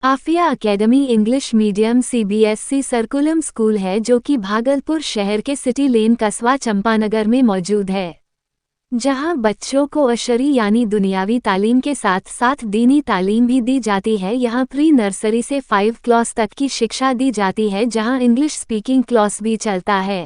Aafia academy English medium CBSE curriculum school है जो कि भागलपुर शहर के सिटी लेन कस्बा चंपानगर में मौजूद है, जहां बच्चों को अशरी यानी दुनियावी तालीम के साथ साथ दीनी तालीम भी दी जाती है। यहां प्री नर्सरी से 5 क्लास तक की शिक्षा दी जाती है, जहां इंग्लिश स्पीकिंग क्लास भी चलता है।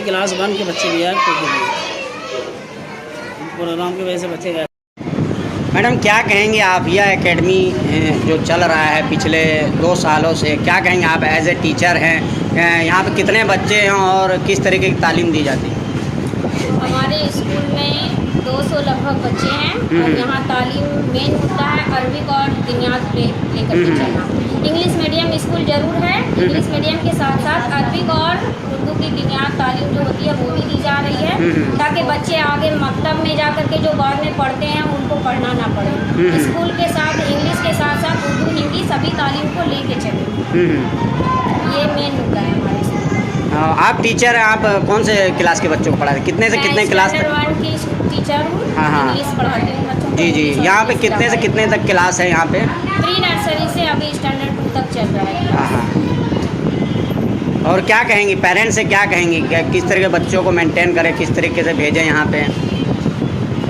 क्लास 1 के बच्चे भी आए प्रोग्राम की वजह से बच्चे गए। मैडम क्या कहेंगे आप यह एकेडमी जो चल रहा है पिछले 2 सालों से, क्या कहेंगे आप एज ए टीचर हैं, यहाँ पे कितने बच्चे हैं और किस तरीके की तालीम दी जाती है? हमारे स्कूल में 200 लगभग बच्चे हैं और यहाँ तालीम मेन होता है अरबिक और बुनियाद लेकर के चलना। इंग्लिश मीडियम स्कूल जरूर है, इंग्लिश मीडियम के साथ साथ अरबिक और उर्दू की बुनियाद तालीम जो होती है वो भी दी जा रही है, ताकि बच्चे आगे मकतब में जाकर के जो बाद में पढ़ते हैं उनको पढ़ना ना पड़े। स्कूल के साथ इंग्लिश के साथ साथ उर्दू हिंदी सभी तालीम को लेके चले, ये मेन मुद्दा है हमारे स्कूल। आप टीचर हैं, आप कौन से क्लास के बच्चों को पढ़ाते हैं? कितने से कितने क्लास तक? 1 की टीचर हूँ, इंग्लिश पढ़ाती हूँ बच्चों को। जी जी, यहाँ पे कितने से कितने तक क्लास है यहाँ पे? प्री नर्सरी से अभी स्टैंडर्ड 2 तक चल रहा है। हाँ। और क्या कहेंगी पेरेंट्स से, क्या कहेंगी क्या किस तरह के बच्चों को मेंटेन करें, किस तरीके से भेजें यहाँ पे?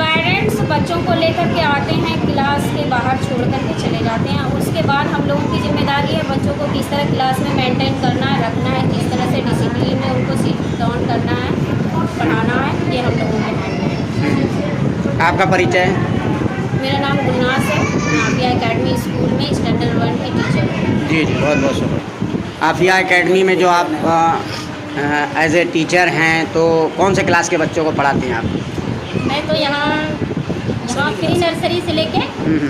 पेरेंट्स बच्चों को लेकर के आते हैं, क्लास के बाहर छोड़ कर के चले जाते हैं। उसके बाद हम लोगों की जिम्मेदारी है बच्चों को किस तरह क्लास में मेंटेन करना है, रखना है, किस तरह से डिसिप्लिन में उनको सिट डाउन करना है, पढ़ाना है, ये हम लोगों के हैंड में है। आपका परिचय? मेरा नाम गुलनाज है, आफिया एकेडमी स्कूल में स्टैंडर्ड 1 की टीचर हूँ। जी जी, बहुत बहुत शुक्रिया। आफिया एकेडमी में जो आप एज ए टीचर हैं, तो कौन से क्लास के बच्चों को पढ़ाते हैं आप? मैं तो यहाँ प्री नर्सरी से लेके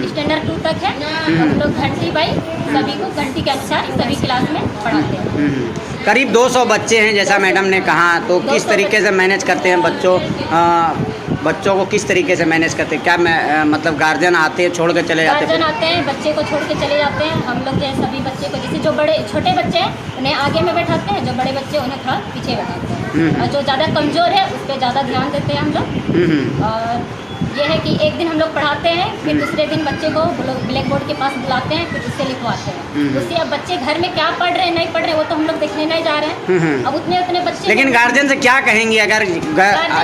स्टैंडर्ड 2 तक है। हम लोग घंटी बाई सभी को घंटी के अनुसार सभी क्लास में पढ़ाते हैं। करीब 200 बच्चे हैं जैसा मैडम ने कहा, तो किस तरीके से मैनेज करते हैं बच्चों को किस तरीके से मैनेज करते हैं? क्या मतलब गार्जियन आते हैं छोड़ के चले जाते हैं? गार्जियन आते हैं, बच्चे को छोड़ के चले जाते हैं। हम लोग जो सभी बच्चे को, जैसे जो बड़े छोटे बच्चे हैं उन्हें आगे में बैठाते हैं, जो बड़े बच्चे उन्हें थोड़ा पीछे बैठाते हैं, और जो ज़्यादा कमज़ोर है उस पर ज़्यादा ध्यान देते हैं हम लोग। और ये है कि एक दिन हम लोग पढ़ाते हैं, फिर दूसरे दिन बच्चे को लोग ब्लैक बोर्ड के पास बुलाते हैं, फिर उससे लिखवाते हैं। उससे अब बच्चे घर में क्या पढ़ रहे हैं नहीं पढ़ रहे वो तो हम लोग देखने नहीं जा रहे हैं। अब उतने बच्चे, लेकिन गार्जियन से क्या कहेंगी अगर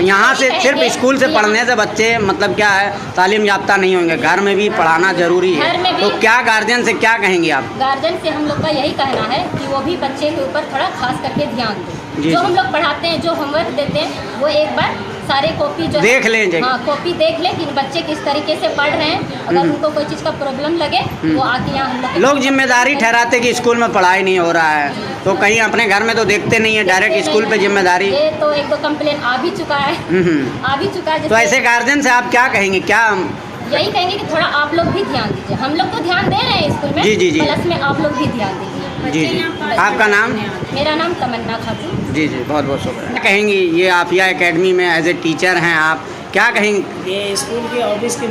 यहाँ से सिर्फ स्कूल से पढ़ने से बच्चे मतलब क्या है तालीम याफ्ता नहीं होंगे, घर में भी पढ़ाना जरूरी है, तो क्या गार्जियन से क्या कहेंगी आप? गार्जियन से हम लोग का यही कहना है कि वो भी बच्चे के ऊपर थोड़ा खास करके ध्यान दें। जो हम लोग पढ़ाते हैं, जो होमवर्क देते हैं, वो एक बार सारे कॉपी जो देख लें। हाँ, कॉपी देख लें कि बच्चे किस तरीके से पढ़ रहे हैं। अगर उनको कोई चीज़ का प्रॉब्लम लगे वो आके यहाँ हम लोग जिम्मेदारी ठहराते कि स्कूल में पढ़ाई नहीं हो रहा है, तो कहीं अपने घर में तो देखते नहीं है, डायरेक्ट स्कूल पे जिम्मेदारी। ये तो 1-2 कंप्लेन आ भी चुका है, आ भी चुका है। तो ऐसे गार्जियन से आप क्या कहेंगे? क्या यही कहेंगे कि थोड़ा आप लोग भी ध्यान दीजिए। हम लोग तो ध्यान दे रहे हैं स्कूल में, जी जी जी, प्लस में आप लोग भी ध्यान दीजिए। जी जी। आपका नाम? मेरा नाम तमन्ना खातून। जी जी, बहुत बहुत शुक्रिया। क्या कहेंगी, ये आफिया एकेडमी में एज ए टीचर हैं आप, क्या कहेंगे? ये स्कूल के ऑफिस के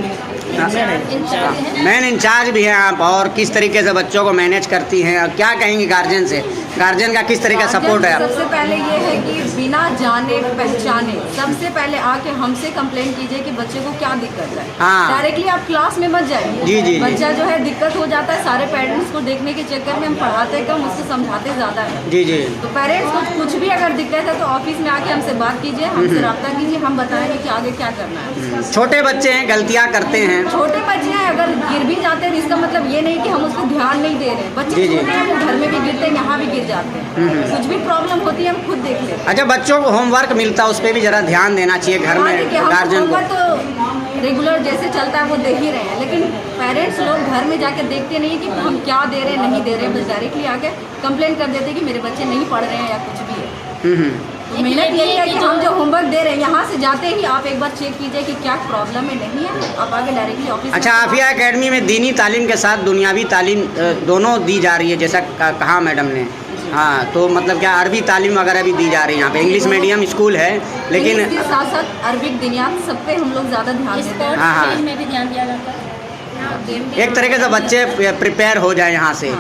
मेन इंचार्ज भी हैं आप, और किस तरीके से बच्चों को मैनेज करती हैं, और क्या कहेंगी गार्जियन से? गार्जियन का किस तरीके का सपोर्ट है? सबसे पहले ये है कि बिना जाने पहचाने सबसे पहले आके हमसे कंप्लेन कीजिए कि बच्चे को क्या दिक्कत है। हाँ। डायरेक्टली आप क्लास में मत जाइए। जी जी, बच्चा जो है दिक्कत हो जाता है, सारे पेरेंट्स को देखने के चक्कर में हम पढ़ाते कम, उसको समझाते ज़्यादा है। जी जी, तो पेरेंट्स को कुछ भी अगर दिक्कत है तो ऑफिस में आके हमसे बात कीजिए, हमसे रब्ता कीजिए, हम बताएंगे कि आगे क्या करना है। छोटे बच्चे हैं, गलतियाँ करते हैं। छोटे बच्चे हैं, अगर गिर भी जाते हैं इसका मतलब ये नहीं कि हम उसको ध्यान नहीं दे रहे। बच्चे जी जी, छोटे हैं, वो घर में भी गिरते हैं, यहाँ भी गिर जाते हैं। कुछ भी प्रॉब्लम होती है हम खुद देख लेते हैं। अच्छा, बच्चों को होमवर्क मिलता है, उस पर भी जरा ध्यान देना चाहिए घर में गार्जियन को। तो रेगुलर जैसे चलता है वो दे ही रहे हैं, लेकिन पेरेंट्स लोग घर में जाके देखते नहीं कि हम क्या दे रहे हैं नहीं दे रहे हैं, बस डायरेक्टली आके कंप्लेन कर देते हैं कि मेरे बच्चे नहीं पढ़ रहे हैं या कुछ भी है। तो मेहनत यही है कि हम जो होमवर्क दे रहे हैं यहाँ से जाते ही आप एक बार चेक कीजिए कि क्या प्रॉब्लम है, नहीं है, आप आगे डायरेक्टली ऑफिस। अच्छा, आफिया एकेडमी में दीनी तालीम के साथ दुनियावी तालीम दोनों दी जा रही है, जैसा कहा मैडम ने। हाँ, तो मतलब क्या अरबी तालीम वगैरह भी दी जा रही है यहाँ पे? इंग्लिश मीडियम स्कूल है, लेकिन इसके साथ साथ अरबिक दुनियात सब पे हम लोग ज़्यादा ध्यान देते हैं। हाँ हाँ, में भी ध्यान दिया जाता है। एक तरीके से बच्चे प्रिपेयर हो जाए यहाँ से,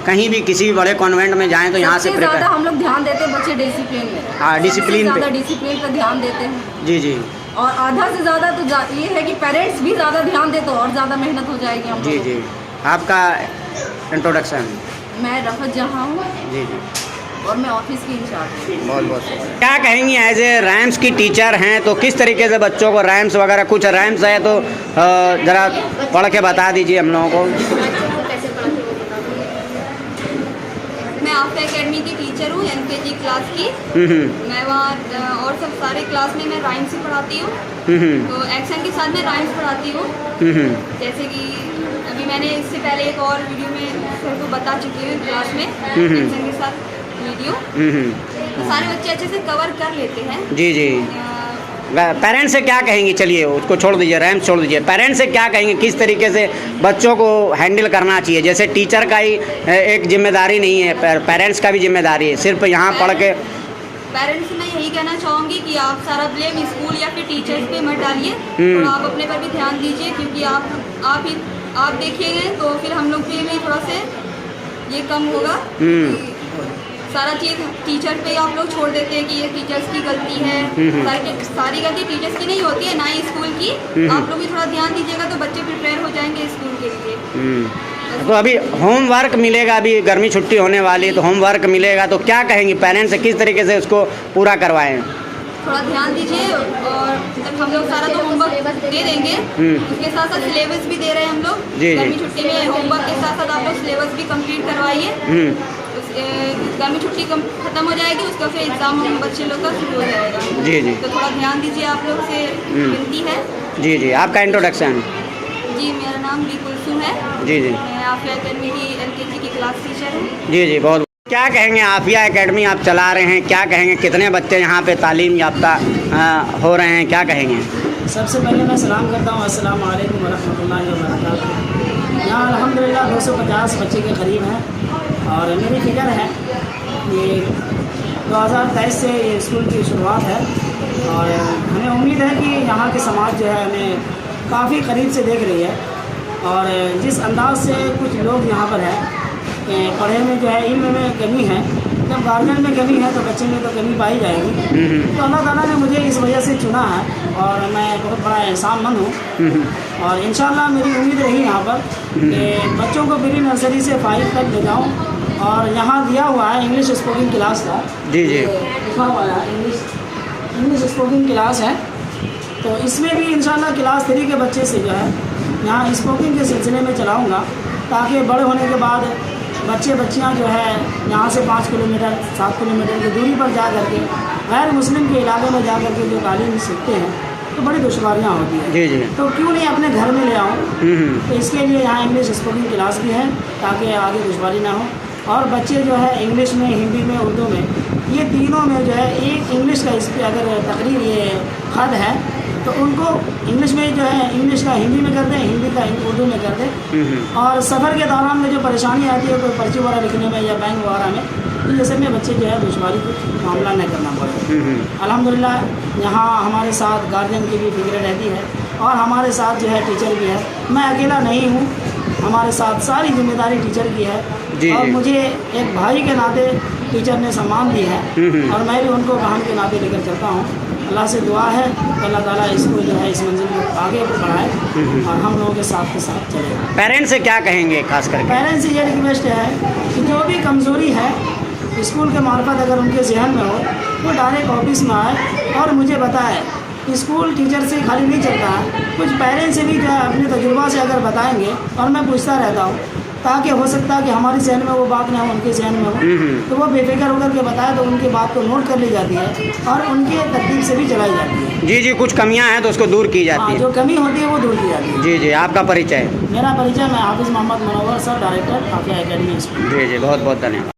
कहीं भी किसी भी बड़े कॉन्वेंट में जाएं तो यहाँ से ज़्यादा प्रिपेयर। हम लोग ध्यान देते हैं बच्चे डिसिप्लिन में। हाँ, डिसिप्लिन पे। ज़्यादा डिसिप्लिन पर ध्यान देते हैं। जी जी और आधा से ज़्यादा तो ये है कि पेरेंट्स भी ज़्यादा ध्यान दे तो और ज़्यादा मेहनत हो जाएगी हम जी लोगों जी। आपका इंट्रोडक्शन? को। मैं रफत जहाँ हूँ जी जी, और मैं ऑफिस की इंचार्ज हूँ। बहुत बहुत शुक्रिया। क्या कहेंगी, एज ए रैम्स की टीचर हैं तो किस तरीके से बच्चों को रैम्स वगैरह, कुछ रैम्स है तो ज़रा पढ़ के बता दीजिए हम लोगों को। मैं आफिया एकेडमी की टीचर हूँ, एलकेजी क्लास की। मैं वहाँ और सब सारे क्लास में मैं राइम्स ही पढ़ाती हूँ। तो एक्शन के साथ मैं राइम्स पढ़ाती हूँ। जैसे कि अभी मैंने इससे पहले एक और वीडियो में सर को बता चुकी हूँ क्लास में, एक्शन के साथ वीडियो। तो सारे बच्चे अच्छे से कवर कर लेते हैं। जी जी। पेरेंट्स से क्या कहेंगे? चलिए उसको छोड़ दीजिए, रैम्स छोड़ दीजिए। पेरेंट्स से क्या कहेंगे, किस तरीके से बच्चों को हैंडल करना चाहिए? जैसे टीचर का ही एक जिम्मेदारी नहीं है, पेरेंट्स का भी जिम्मेदारी है। सिर्फ यहाँ पढ़ के पेरेंट्स से मैं यही कहना चाहूँगी कि आप सारा ब्लेम स्कूल या फिर टीचर्स पे मत डालिए, थोड़ा आप अपने पर भी ध्यान दीजिए, क्योंकि आप देखिएगा तो फिर हम लोग पे भी थोड़ा से ये कम होगा। सारा चीज़ टीचर पे आप लोग छोड़ देते हैं कि ये टीचर्स की गलती है। सारी गलती टीचर्स की नहीं होती है, ना ही स्कूल की। आप लोग भी थोड़ा ध्यान दीजिएगा तो बच्चे प्रिपेयर हो जाएंगे स्कूल के लिए। तो अभी होमवर्क मिलेगा, अभी गर्मी छुट्टी होने वाली है तो होमवर्क मिलेगा, तो क्या कहेंगे पेरेंट्स से, किस तरीके से उसको पूरा करवाएं? थोड़ा ध्यान दीजिए, और हम लोग सारा तो होमवर्क दे देंगे, उसके साथ साथ सिलेबस भी दे रहे हैं हम लोग। गर्मी छुट्टी में होमवर्क के साथ साथ आप लोग सिलेबस भी कंप्लीट करवाइए। गर्मी छुट्टी खत्म हो जाएगी, उसका फिर एग्ज़ाम हम बच्चे लोग का शुरू हो जाएगा। जी जी, तो थोड़ा ध्यान दीजिए, आप लोग से विनती है। जी जी। आपका इंट्रोडक्शन? जी, मेरा नाम बी कुलसुम है। जी जी। मैं आफिया एकेडमी की एलकेजी की क्लास टीचर हूँ। जी जी, बहुत। क्या कहेंगे, आफिया एकेडमी आप चला रहे हैं, क्या कहेंगे, कितने बच्चे यहाँ पे तालीम याफ्ता हो रहे हैं, क्या कहेंगे? सबसे पहले मैं सलाम करता हूँ, अस्सलाम वालेकुम वरहमतुल्लाहि वबरकातुहू। यहाँ अल्हम्दुलिल्लाह 250 बच्चे के करीब हैं, और मेरी फिक्र है कि 2023 से ये स्कूल की शुरुआत है, और हमें उम्मीद है कि यहाँ के समाज जो है हमें काफ़ी करीब से देख रही है। और जिस अंदाज से कुछ लोग यहाँ पर हैं, पढ़े में जो है इल्म में कमी है, जब गार्जियन में कमी है तो बच्चे में तो कमी पाई जाएगी। तो अल्लाह ताला ने मुझे इस वजह से चुना है, और मैं बहुत बड़ा एहसानमंद हूँ। और इंशाल्लाह मेरी उम्मीद रही यहाँ पर कि बच्चों को प्री नर्सरी से 5 तक ले जाऊँ। और यहाँ दिया हुआ है इंग्लिश स्पोकिंग क्लास का। जी जी, लिखा हुआ है इंग्लिश स्पोकिंग क्लास है। तो इसमें भी इंशाल्लाह क्लास 3 के बच्चे से जो है यहाँ स्पोकिंग के सिलसिले में चलाऊँगा, ताकि बड़े होने के बाद बच्चियाँ जो है यहाँ से 5 किलोमीटर 7 किलोमीटर की दूरी पर जा करके गैर मुस्लिम के इलाके में जा करके जो तालीम सीखते हैं तो बड़ी दुश्वारियाँ होती हैं। जी जी। तो क्यों नहीं अपने घर में ले आऊँ? तो इसके लिए यहाँ इंग्लिश स्पोकिंग क्लास भी है, ताकि आगे दुश्वारी ना हो। और बच्चे जो है इंग्लिश में, हिंदी में, उर्दू में, ये तीनों में जो है एक इंग्लिश का इस पर अगर तकरीर ये खत है तो उनको इंग्लिश में जो है इंग्लिश का हिंदी में कर दें, हिंदी का उर्दू में कर दें। और सफ़र के दौरान में जो परेशानी आती है कोई पर्ची वगैरह लिखने में या बैंक वगैरह में, कि जैसे में बच्चे जो है दुश्वारी को मामला नहीं करना पड़े। अल्हम्दुलिल्लाह यहाँ हमारे साथ गार्जियन की भी फिक्र रहती है और हमारे साथ जो है टीचर भी है। मैं अकेला नहीं हूँ, हमारे साथ सारी जिम्मेदारी टीचर की है और मुझे एक भाई के नाते टीचर ने सम्मान दी है और मैं भी उनको बहन के नाते लेकर चलता हूँ। अल्लाह से दुआ है कि अल्लाह ताला इसको जो है इस मंजिल को आगे बढ़ाए और हम लोगों के साथ चले। पेरेंट्स से क्या कहेंगे खास करके? पेरेंट्स से ये रिक्वेस्ट है कि जो भी कमज़ोरी है स्कूल के मार्फत अगर उनके जहन में हो वो डायरेक्ट ऑफिस में आए और मुझे बताए। स्कूल टीचर से खाली नहीं चलता है, कुछ पेरेंट्स से भी जो है अपने तजुर्बा से अगर बताएंगे और मैं पूछता रहता हूँ ताकि हो सकता है कि हमारे जहन में वो बात ना हो उनके जहन में हो, तो वो बेफिक्र होकर के बताए तो उनकी बात को नोट कर ली जाती है और उनके तरतीब से भी चलाई जाती है। जी जी, कुछ कमियां हैं तो उसको दूर की जाती है। जो कमी होती है वो दूर की जाती है। जी जी, आपका परिचय? मेरा परिचय, मैं Hafiz Mohammad Munawwar sir, director Hafiya academy school. जी जी, बहुत बहुत धन्यवाद।